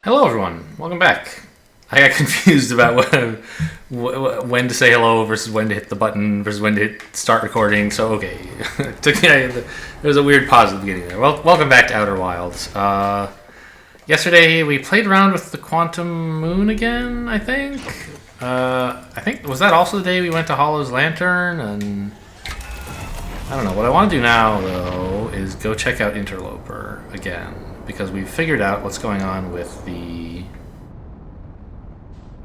Hello, everyone. Welcome back. I got confused about when to say hello versus when to hit the button versus when to hit start recording. So, okay. There was a weird pause at the beginning there. Well, welcome back to Outer Wilds. Yesterday, we played around with the Quantum Moon again, I think. Was that also the day we went to Hollow's Lantern? And I don't know. What I want to do now, though, is go check out Interloper again. Because we've figured out what's going on with the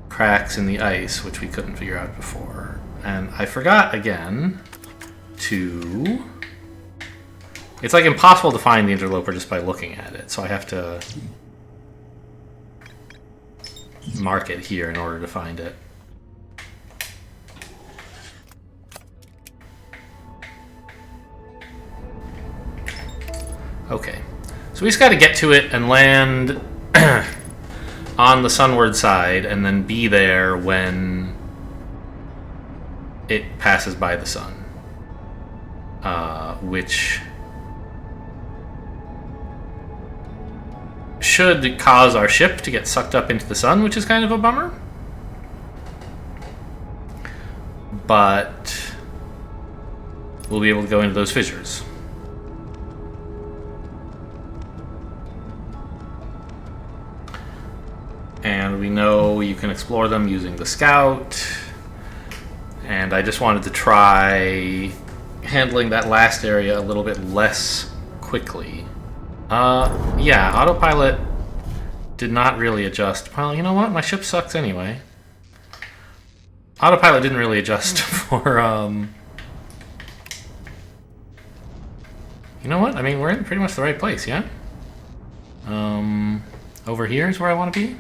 cracks in the ice, which we couldn't figure out before. And I forgot again to... It's like impossible to find the interloper just by looking at it, so I have to mark it here in order to find it. Okay. So we just got to get to it and land on the sunward side and then be there when it passes by the sun. Which should cause our ship to get sucked up into the sun, which is kind of a bummer. But we'll be able to go into those fissures. And we know you can explore them using the scout. And I just wanted to try handling that last area a little bit less quickly. Yeah, autopilot did not really adjust. Well, you know what? My ship sucks anyway. Autopilot didn't really adjust for, You know what? I mean, we're in pretty much the right place, yeah? Over here is where I want to be.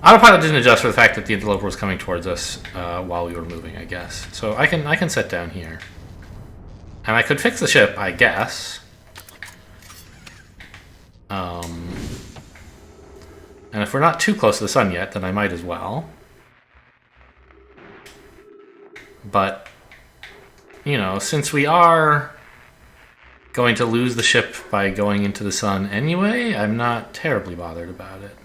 Autopilot didn't adjust for the fact that the interloper was coming towards us while we were moving, I guess. So I can set down here. And I could fix the ship, I guess. And if we're not too close to the sun yet, then I might as well. But, you know, since we are going to lose the ship by going into the sun anyway, I'm not terribly bothered about it.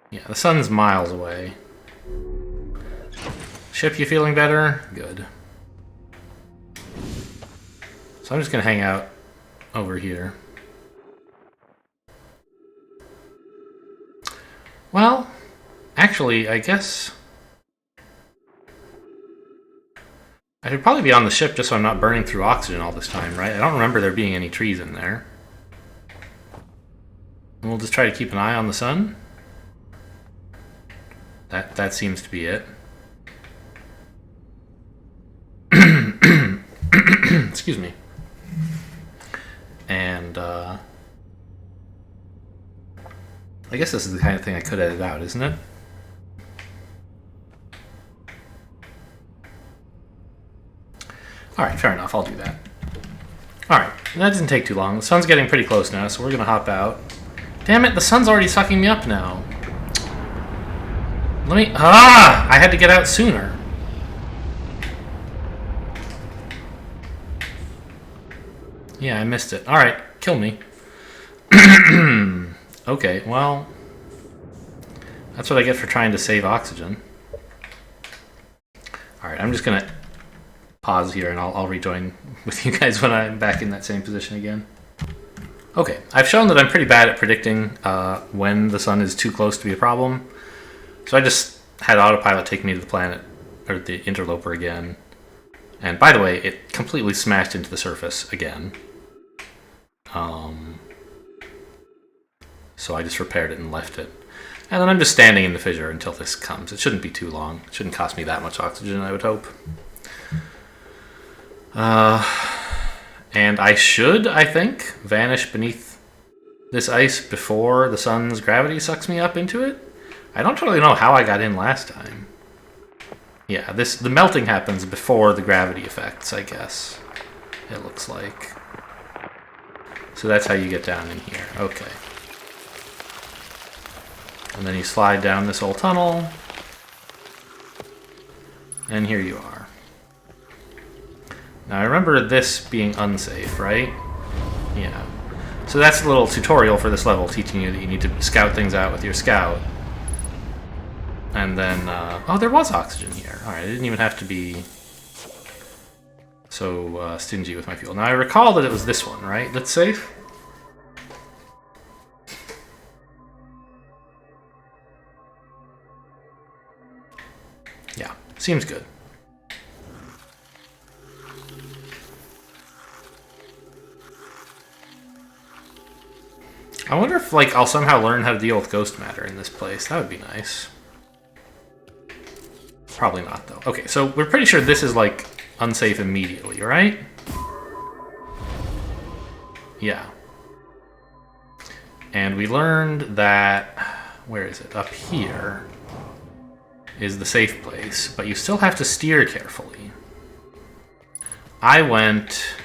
Yeah, the sun's miles away. Ship, you feeling better? Good. So I'm just gonna hang out over here. Well, actually, I guess I should probably be on the ship just so I'm not burning through oxygen all this time, right? I don't remember there being any trees in there. And we'll just try to keep an eye on the sun. That seems to be it. Excuse me. And, I guess this is the kind of thing I could edit out, isn't it? Alright, fair enough, I'll do that. Alright, that didn't take too long. The sun's getting pretty close now, so we're gonna hop out. Damn it, the sun's already sucking me up now. I had to get out sooner. Yeah, I missed it. Alright, kill me. Okay, well, that's what I get for trying to save oxygen. Alright, I'm just gonna pause here and I'll rejoin with you guys when I'm back in that same position again. Okay, I've shown that I'm pretty bad at predicting when the sun is too close to be a problem. So I just had autopilot take me to the planet, or the interloper again. And by the way, it completely smashed into the surface again. So I just repaired it and left it. And then I'm just standing in the fissure until this comes. It shouldn't be too long. It shouldn't cost me that much oxygen, I would hope. And I should, I think, vanish beneath this ice before the sun's gravity sucks me up into it. I don't really know how I got in last time. Yeah, the melting happens before the gravity effects, I guess. It looks like. So that's how you get down in here. Okay. And then you slide down this old tunnel. And here you are. Now I remember this being unsafe, right? Yeah. So that's a little tutorial for this level, teaching you that you need to scout things out with your scout. And then, oh, there was oxygen here. Alright, I didn't even have to be so stingy with my fuel. Now, I recall that it was this one, right? That's safe? Yeah, seems good. I wonder if, like, I'll somehow learn how to deal with ghost matter in this place. That would be nice. Probably not, though. Okay, so we're pretty sure this is, like, unsafe immediately, right? Yeah. And we learned that... Where is it? Up here is the safe place, but you still have to steer carefully. I went...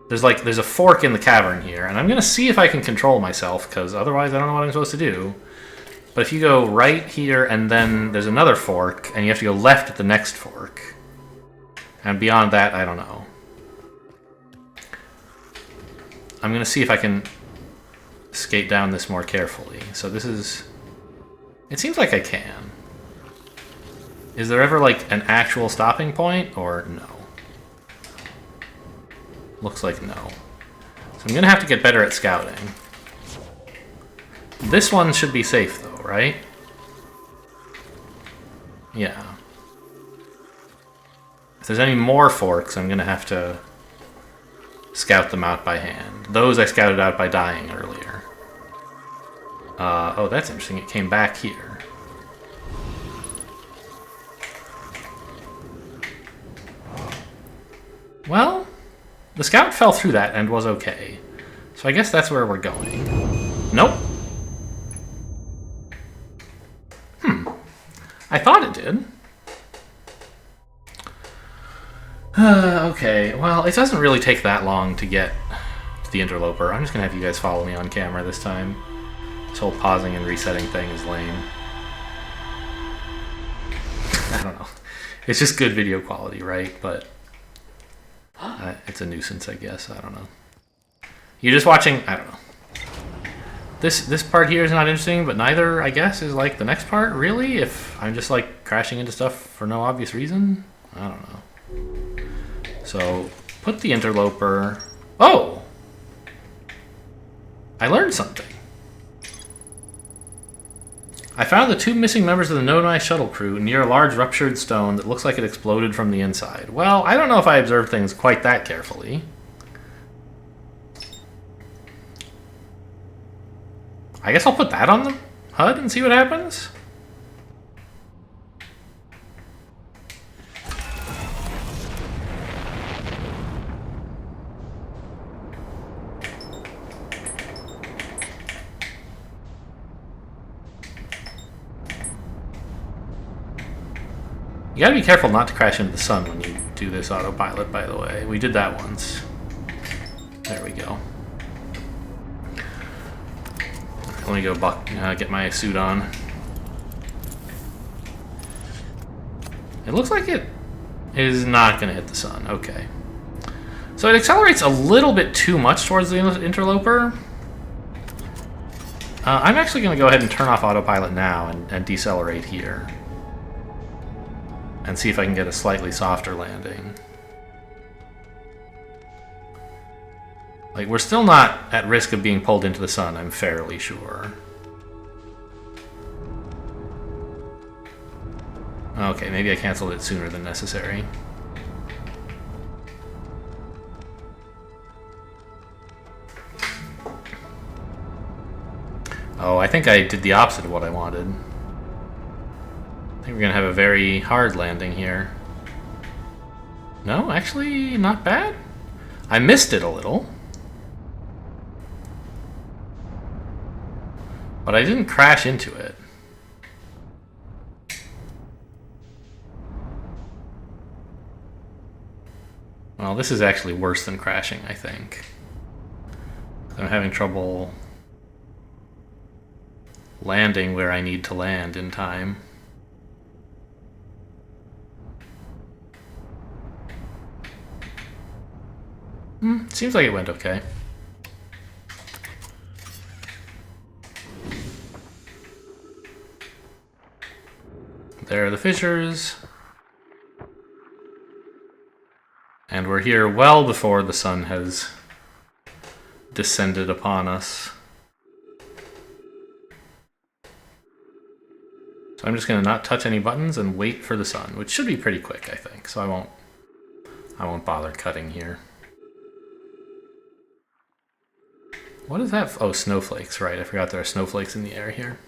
There's a fork in the cavern here, and I'm going to see if I can control myself, because otherwise I don't know what I'm supposed to do. But if you go right here, and then there's another fork, and you have to go left at the next fork. And beyond that, I don't know. I'm going to see if I can skate down this more carefully. So this is... It seems like I can. Is there ever, like, an actual stopping point, or no? Looks like no. So I'm going to have to get better at scouting. This one should be safe, though, right? Yeah. If there's any more forks, I'm going to have to scout them out by hand. Those I scouted out by dying earlier. Oh, that's interesting. It came back here. Well... The scout fell through that and was okay. So I guess that's where we're going. Nope. I thought it did. Okay, well, it doesn't really take that long to get to the interloper. I'm just going to have you guys follow me on camera this time. This whole pausing and resetting thing is lame. I don't know. It's just good video quality, right? But... it's a nuisance, I guess. I don't know. You're just watching... I don't know. This part here is not interesting, but neither, I guess, is like the next part, really? If I'm just like crashing into stuff for no obvious reason? I don't know. So, put the interloper... Oh! I learned something. I found the two missing members of the No Nice shuttle crew near a large ruptured stone that looks like it exploded from the inside. Well, I don't know if I observed things quite that carefully. I guess I'll put that on the HUD and see what happens. You gotta be careful not to crash into the sun when you do this autopilot, by the way. We did that once. There we go. Let me go get my suit on. It looks like it is not gonna hit the sun. Okay. So it accelerates a little bit too much towards the interloper. I'm actually gonna go ahead and turn off autopilot now and decelerate here. And see if I can get a slightly softer landing. Like, we're still not at risk of being pulled into the sun, I'm fairly sure. Okay, maybe I canceled it sooner than necessary. Oh, I think I did the opposite of what I wanted. I think we're gonna have a very hard landing here. No, actually, not bad. I missed it a little. But I didn't crash into it. Well, this is actually worse than crashing, I think. I'm having trouble landing where I need to land in time. Seems like it went okay. There are the fissures. And we're here well before the sun has descended upon us. So I'm just going to not touch any buttons and wait for the sun, which should be pretty quick, I think. So I won't bother cutting here. What is that? Oh, snowflakes, right. I forgot there are snowflakes in the air here.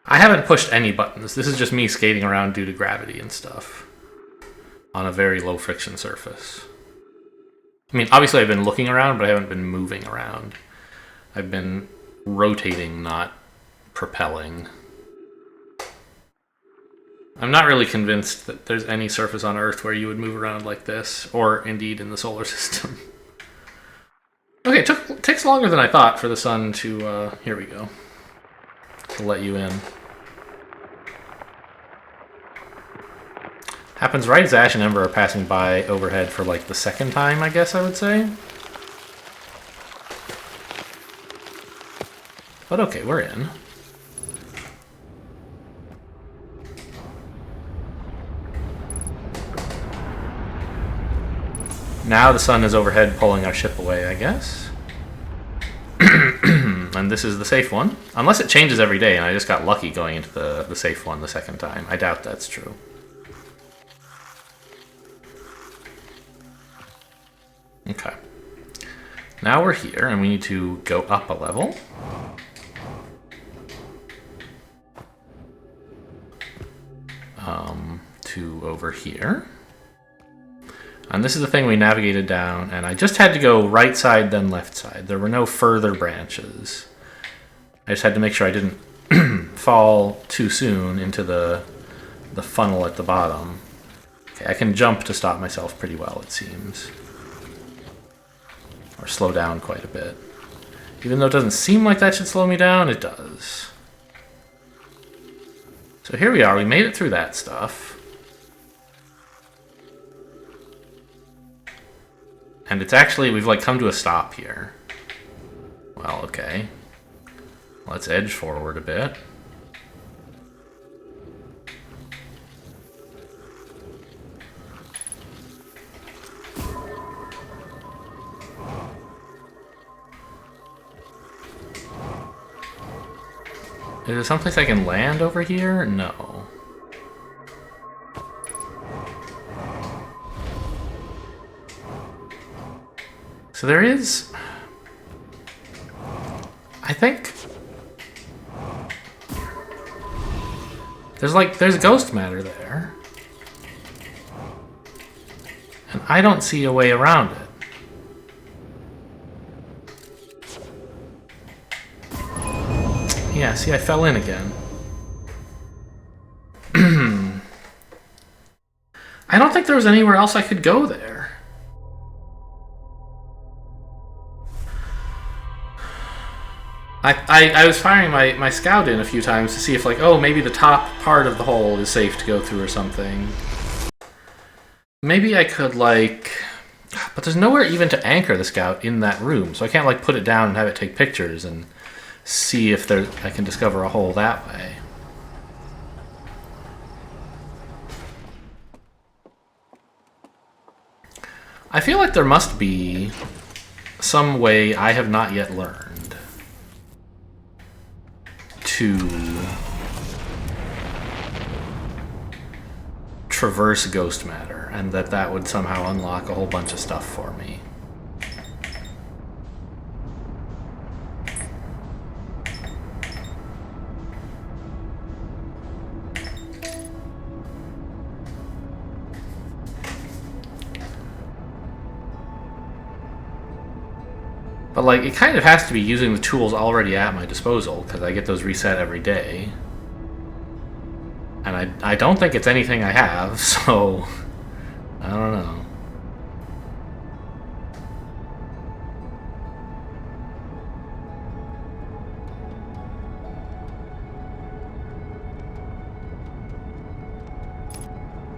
I haven't pushed any buttons. This is just me skating around due to gravity and stuff on a very low friction surface. I mean, obviously I've been looking around, but I haven't been moving around. I've been rotating, not propelling. I'm not really convinced that there's any surface on Earth where you would move around like this, or indeed in the solar system. Okay, it takes longer than I thought for the sun to, here we go, to let you in. Happens right as Ash and Ember are passing by overhead for like the second time, I guess I would say. But okay, we're in. Now the sun is overhead pulling our ship away, I guess. And this is the safe one. Unless it changes every day and I just got lucky going into the safe one the second time. I doubt that's true. Okay. Now we're here and we need to go up a level. To over here. And this is the thing we navigated down, and I just had to go right side, then left side. There were no further branches. I just had to make sure I didn't fall too soon into the funnel at the bottom. Okay, I can jump to stop myself pretty well, it seems. Or slow down quite a bit. Even though it doesn't seem like that should slow me down, it does. So here we are, we made it through that stuff. And it's actually, we've like come to a stop here. Well, okay. Let's edge forward a bit. Is there someplace I can land over here? No. So there is, I think, there's ghost matter there. And I don't see a way around it. Yeah, see, I fell in again. I don't think there was anywhere else I could go there. I was firing my scout in a few times to see if, like, oh, maybe the top part of the hole is safe to go through or something. Maybe I could, like... But there's nowhere even to anchor the scout in that room, so I can't, like, put it down and have it take pictures and see if I can discover a hole that way. I feel like there must be some way I have not yet learned to traverse ghost matter, and that would somehow unlock a whole bunch of stuff for me. But, like, it kind of has to be using the tools already at my disposal, because I get those reset every day. And I don't think it's anything I have, so I don't know.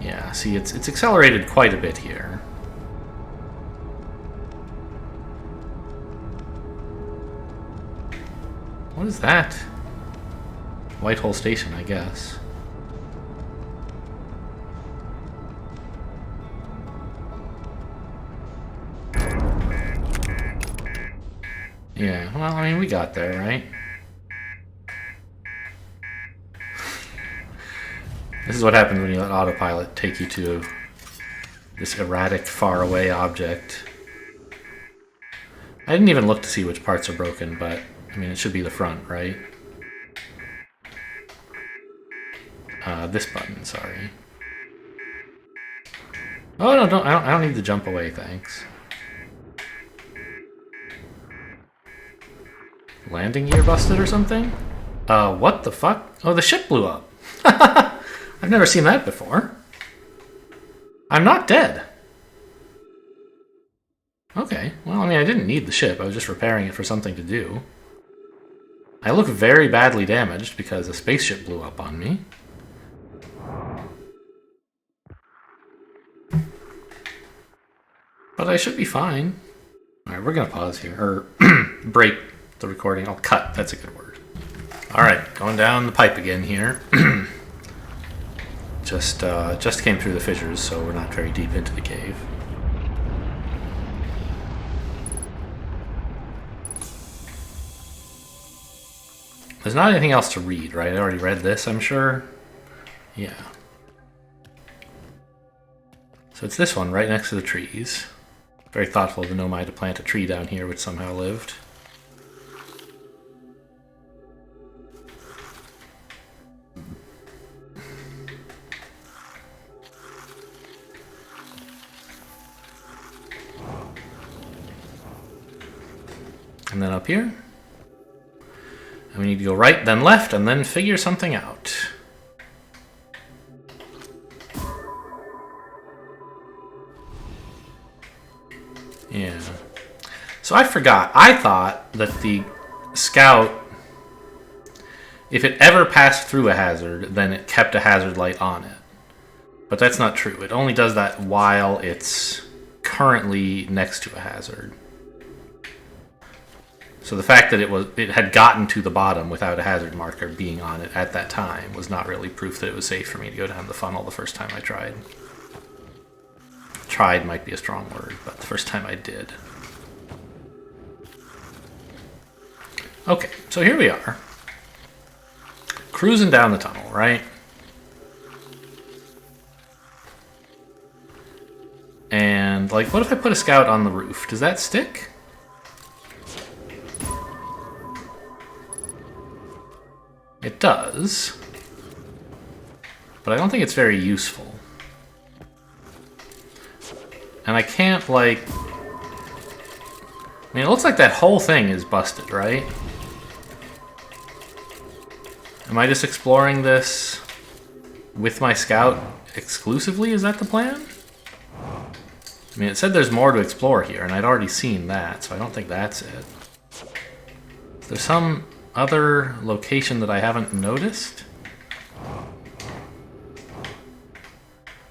Yeah, see, it's accelerated quite a bit here. What is that? Whitehall Station, I guess. Yeah, well, I mean, we got there, right? This is what happens when you let autopilot take you to this erratic, faraway object. I didn't even look to see which parts are broken, but, I mean, it should be the front, right? This button, sorry. Oh, no, I don't need to jump away, thanks. Landing gear busted or something? What the fuck? Oh, the ship blew up. I've never seen that before. I'm not dead. Okay, well, I mean, I didn't need the ship. I was just repairing it for something to do. I look very badly damaged because a spaceship blew up on me. But I should be fine. Alright, we're gonna pause here. Or break the recording. I'll cut. That's a good word. Alright, going down the pipe again here. Just came through the fissures, so we're not very deep into the cave. There's not anything else to read, right? I already read this, I'm sure. Yeah. So it's this one, right next to the trees. Very thoughtful of the Nomai to plant a tree down here, which somehow lived. And then up here. And we need to go right, then left, and then figure something out. Yeah. So I forgot. I thought that the scout, if it ever passed through a hazard, then it kept a hazard light on it. But that's not true. It only does that while it's currently next to a hazard. So the fact that it had gotten to the bottom without a hazard marker being on it at that time was not really proof that it was safe for me to go down the funnel the first time I tried. Tried might be a strong word, but the first time I did. Okay, so here we are. Cruising down the tunnel, right? And, like, what if I put a scout on the roof? Does that stick? It does. But I don't think it's very useful. And I can't, like... I mean, it looks like that whole thing is busted, right? Am I just exploring this with my scout exclusively? Is that the plan? I mean, it said there's more to explore here, and I'd already seen that, so I don't think that's it. Is there some other location that I haven't noticed?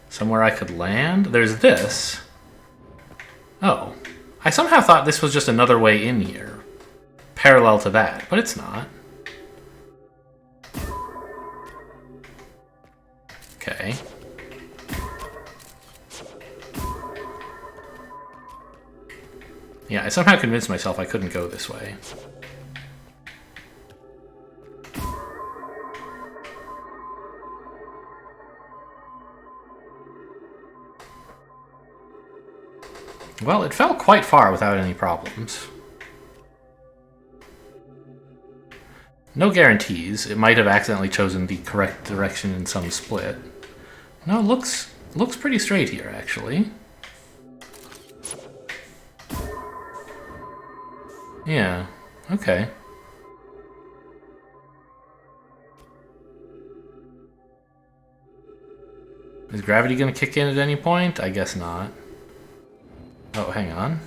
Somewhere I could land? There's this. Oh. I somehow thought this was just another way in here. Parallel to that, but it's not. Okay. Yeah, I somehow convinced myself I couldn't go this way. Well, it fell quite far without any problems. No guarantees. It might have accidentally chosen the correct direction in some split. No, looks pretty straight here, actually. Yeah, okay. Is gravity going to kick in at any point? I guess not. Oh, hang on.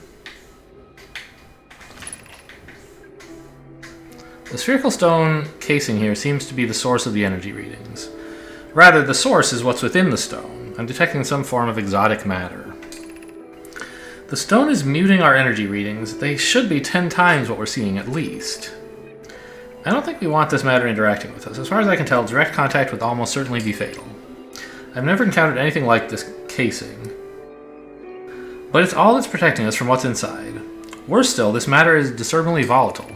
The spherical stone casing here seems to be the source of the energy readings. Rather, the source is what's within the stone. I'm detecting some form of exotic matter. The stone is muting our energy readings. They should be 10 times what we're seeing at least. I don't think we want this matter interacting with us. As far as I can tell, direct contact would almost certainly be fatal. I've never encountered anything like this casing. But it's all that's protecting us from what's inside. Worse still, this matter is disturbingly volatile.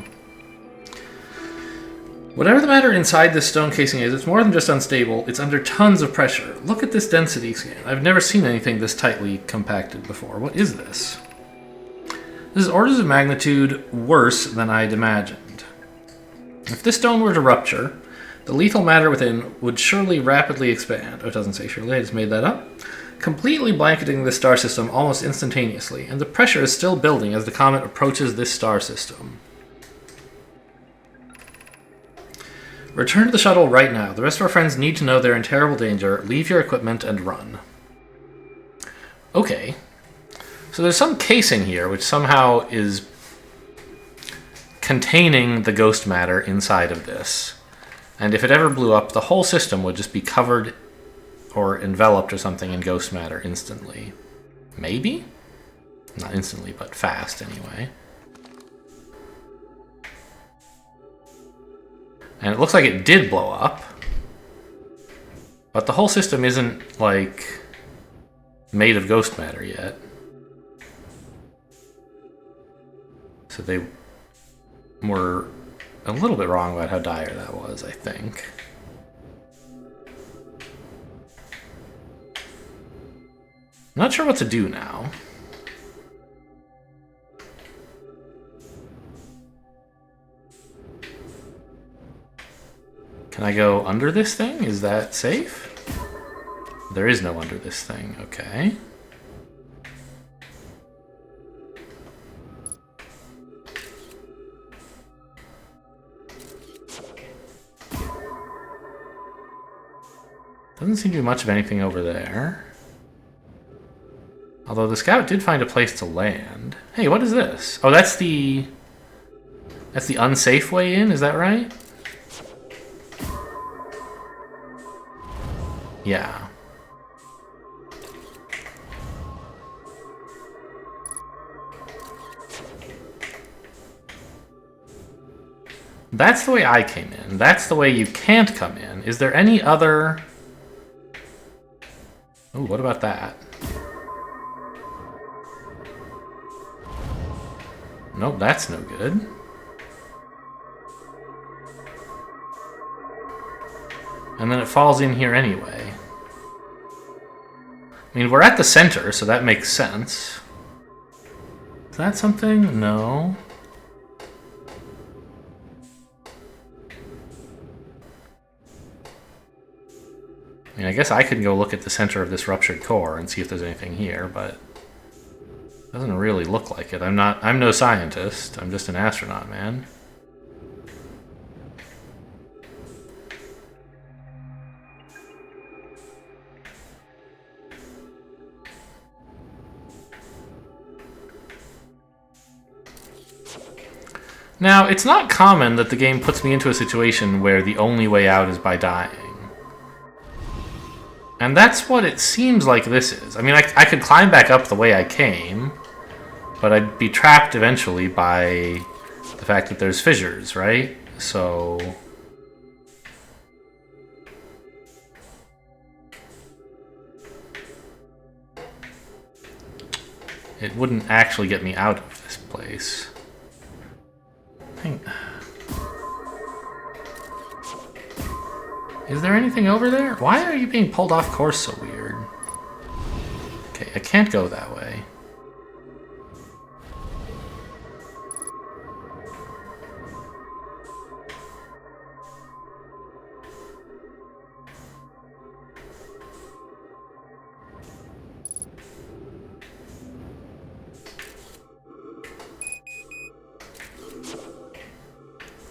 Whatever the matter inside this stone casing is, it's more than just unstable, it's under tons of pressure. Look at this density scan. I've never seen anything this tightly compacted before. What is this? This is orders of magnitude worse than I'd imagined. If this stone were to rupture, the lethal matter within would surely rapidly expand. Oh, it doesn't say surely, I just made that up. Completely blanketing this star system almost instantaneously, and the pressure is still building as the comet approaches this star system. Return to the shuttle right now. The rest of our friends need to know they're in terrible danger. Leave your equipment and run. Okay. So there's some casing here which somehow is containing the ghost matter inside of this. And if it ever blew up, the whole system would just be covered or enveloped or something in ghost matter instantly. Maybe? Not instantly, but fast anyway. And it looks like it did blow up. But the whole system isn't, like, made of ghost matter yet. So they were a little bit wrong about how dire that was, I think. Not sure what to do now. Can I go under this thing? Is that safe? There is no under this thing. Okay. Doesn't seem to be much of anything over there. Although the scout did find a place to land. Hey, what is this? Oh, that's the unsafe way in, is that right? Yeah. That's the way I came in. That's the way you can't come in. Is there any other... Oh, what about that? Nope, that's no good. And then it falls in here anyway. I mean, we're at the center, so that makes sense. Is that something? No. I mean, I guess I could go look at the center of this ruptured core and see if there's anything here, but it doesn't really look like it. I'm no scientist. I'm just an astronaut, man. Now, it's not common that the game puts me into a situation where the only way out is by dying. And that's what it seems like this is. I mean, I could climb back up the way I came, but I'd be trapped eventually by the fact that there's fissures, right? So... it wouldn't actually get me out of this place. Is there anything over there? Why are you being pulled off course so weird? Okay, I can't go that way.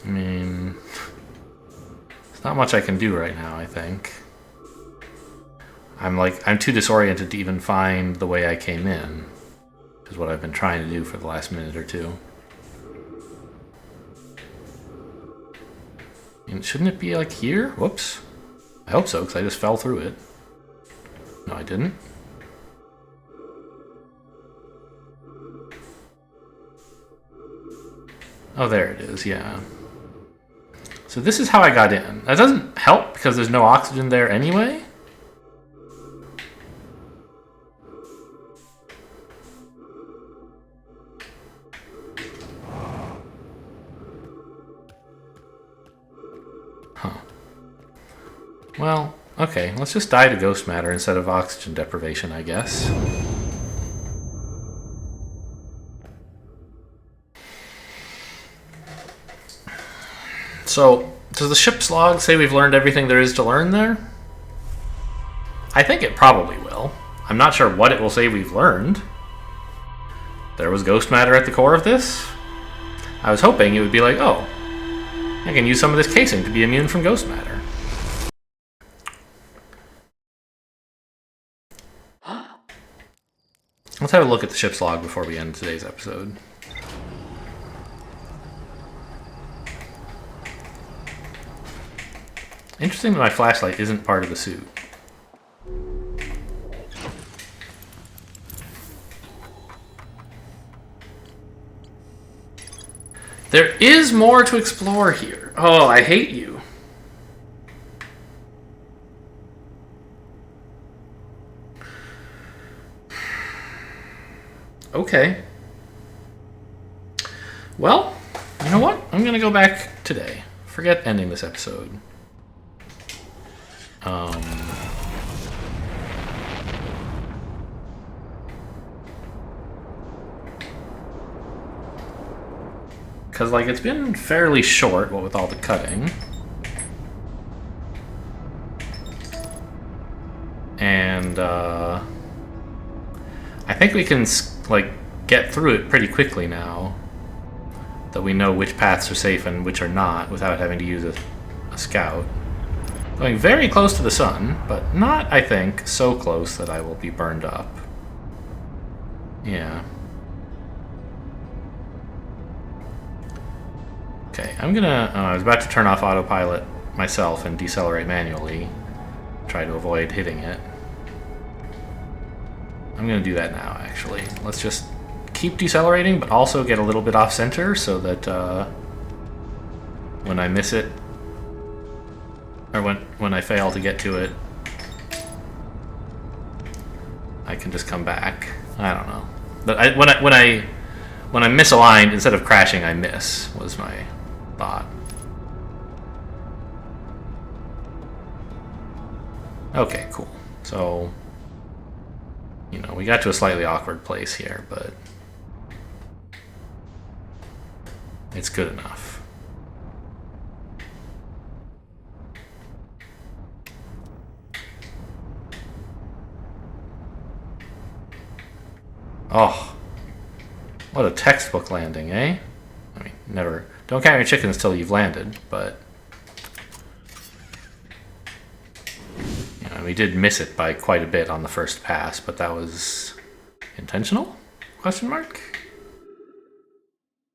I mean... there's not much I can do right now, I think. I'm too disoriented to even find the way I came in, is what I've been trying to do for the last minute or two. And shouldn't it be like here? Whoops. I hope so, because I just fell through it. No, I didn't. Oh, there it is, yeah. So this is how I got in. That doesn't help because there's no oxygen there anyway. Huh. Well, okay, let's just die to ghost matter instead of oxygen deprivation, I guess. So, does the ship's log say we've learned everything there is to learn there? I think it probably will. I'm not sure what it will say we've learned. There was ghost matter at the core of this? I was hoping it would be like, oh, I can use some of this casing to be immune from ghost matter. Let's have a look at the ship's log before we end today's episode. Interesting that my flashlight isn't part of the suit. There is more to explore here. Oh, I hate you. Okay. Well, you know what? I'm gonna go back today. Forget ending this episode. Because, like, it's been fairly short, what with all the cutting. And, I think we can, like, get through it pretty quickly now. That we know which paths are safe and which are not without having to use a scout. Going very close to the sun, but not, I think, so close that I will be burned up. Yeah. Okay, I'm gonna... I was about to turn off autopilot myself and decelerate manually. Try to avoid hitting it. I'm gonna do that now, actually. Let's just keep decelerating, but also get a little bit off center so that when I miss it, or when I fail to get to it, I can just come back. I don't know. But when I'm misaligned, instead of crashing, I miss, was my thought. Okay, cool. So, you know, we got to a slightly awkward place here, but it's good enough. Oh, what a textbook landing, eh? I mean, never. Don't count your chickens till you've landed, but you know, we did miss it by quite a bit on the first pass, but that was intentional? Question mark?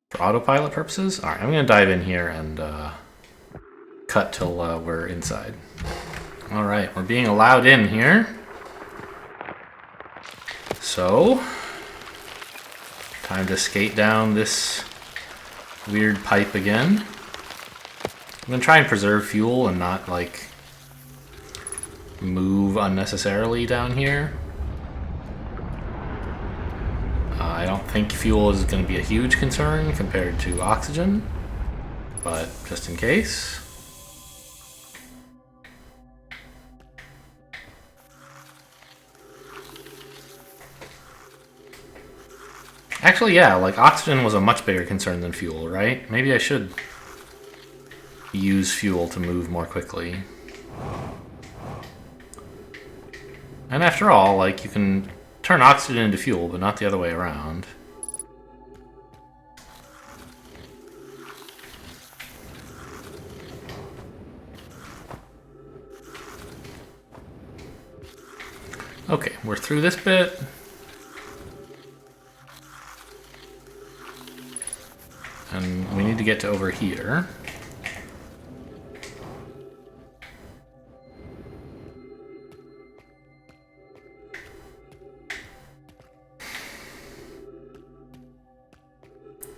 For autopilot purposes? All right, I'm gonna dive in here and cut till we're inside. All right, we're being allowed in here. So, time to skate down this weird pipe again. I'm gonna try and preserve fuel and not, like, move unnecessarily down here. I don't think fuel is gonna be a huge concern compared to oxygen, but just in case. Actually, yeah, like, oxygen was a much bigger concern than fuel, right? Maybe I should use fuel to move more quickly. And after all, like, you can turn oxygen into fuel, but not the other way around. Okay, we're through this bit. And we need to get to over here.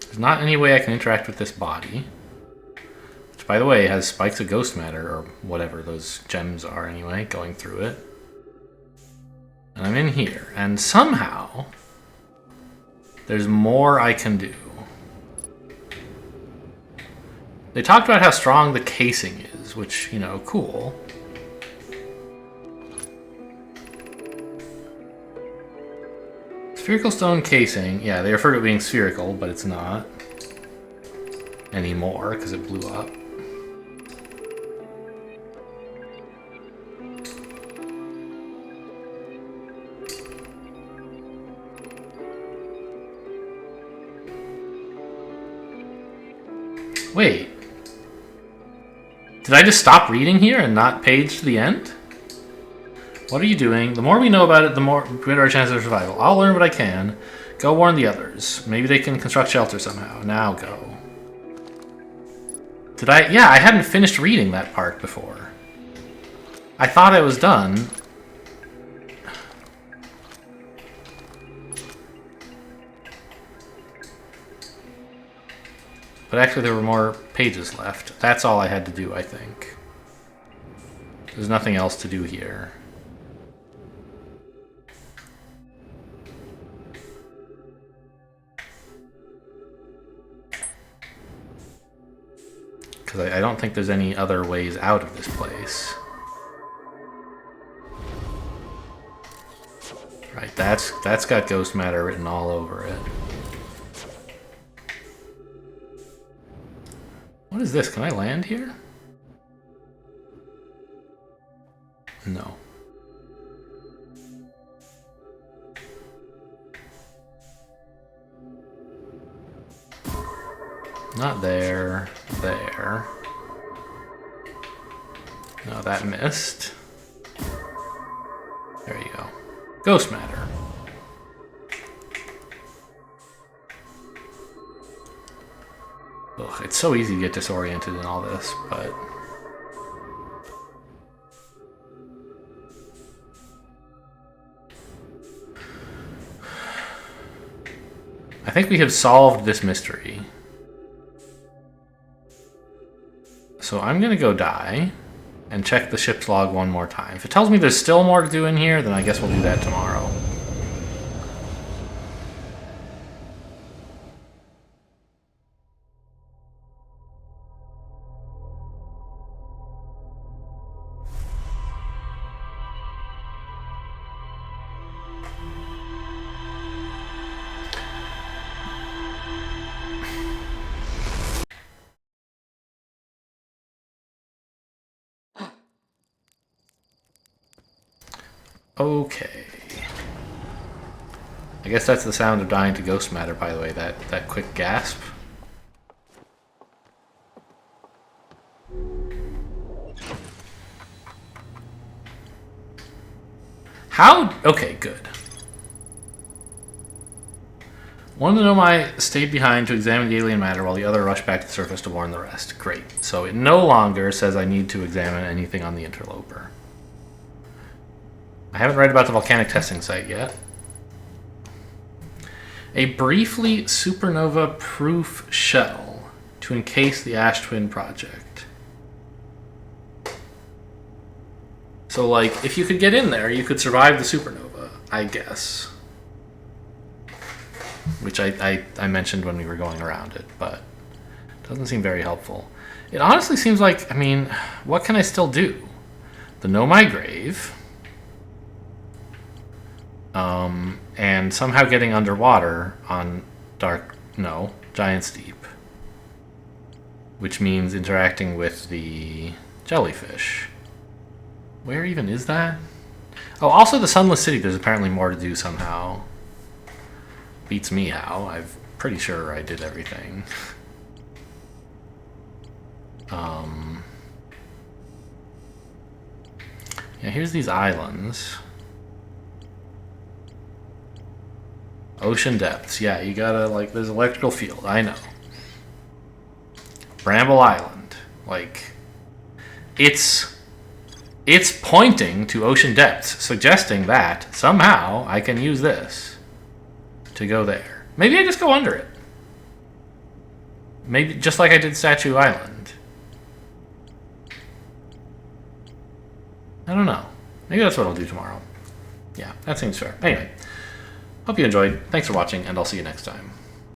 There's not any way I can interact with this body. Which, by the way, has spikes of ghost matter, or whatever those gems are anyway, going through it. And I'm in here, and somehow there's more I can do. They talked about how strong the casing is, which, you know, cool. Spherical stone casing. Yeah, they refer to it being spherical, but it's not anymore because it blew up. Wait. Did I just stop reading here and not page to the end? What are you doing? The more we know about it, the more greater our chances of survival. I'll learn what I can. Go warn the others. Maybe they can construct shelter somehow. Now go. Did I? Yeah, I hadn't finished reading that part before. I thought I was done. But actually there were more pages left. That's all I had to do, I think. There's nothing else to do here. Because I don't think there's any other ways out of this place. Right, that's got ghost matter written all over it. What is this? Can I land here? No. Not there. There. No, that missed. There you go. Ghost matter. Ugh, it's so easy to get disoriented in all this, but... I think we have solved this mystery. So I'm gonna go die and check the ship's log one more time. If it tells me there's still more to do in here, then I guess we'll do that tomorrow. Okay. I guess that's the sound of dying to ghost matter, by the way, that quick gasp. How? Okay, good. One of the Nomai stayed behind to examine the alien matter while the other rushed back to the surface to warn the rest. Great. So it no longer says I need to examine anything on the interloper. I haven't read about the volcanic testing site yet. A briefly supernova-proof shell to encase the Ash Twin project. So, like, if you could get in there, you could survive the supernova, I guess. Which I mentioned when we were going around it, but it doesn't seem very helpful. It honestly seems like, I mean, what can I still do? The Nomai grave... and somehow getting underwater on Giant's Deep. Which means interacting with the jellyfish. Where even is that? Oh, also the Sunless City, there's apparently more to do somehow. Beats me how. I'm pretty sure I did everything. Yeah, here's these islands. Ocean depths. Yeah, you gotta, like, there's electrical field. I know. Bramble Island. Like, it's pointing to ocean depths, suggesting that somehow I can use this to go there. Maybe I just go under it. Maybe just like I did Statue Island. I don't know. Maybe that's what I'll do tomorrow. Yeah, that seems fair. Anyway, hope you enjoyed. Thanks for watching, and I'll see you next time.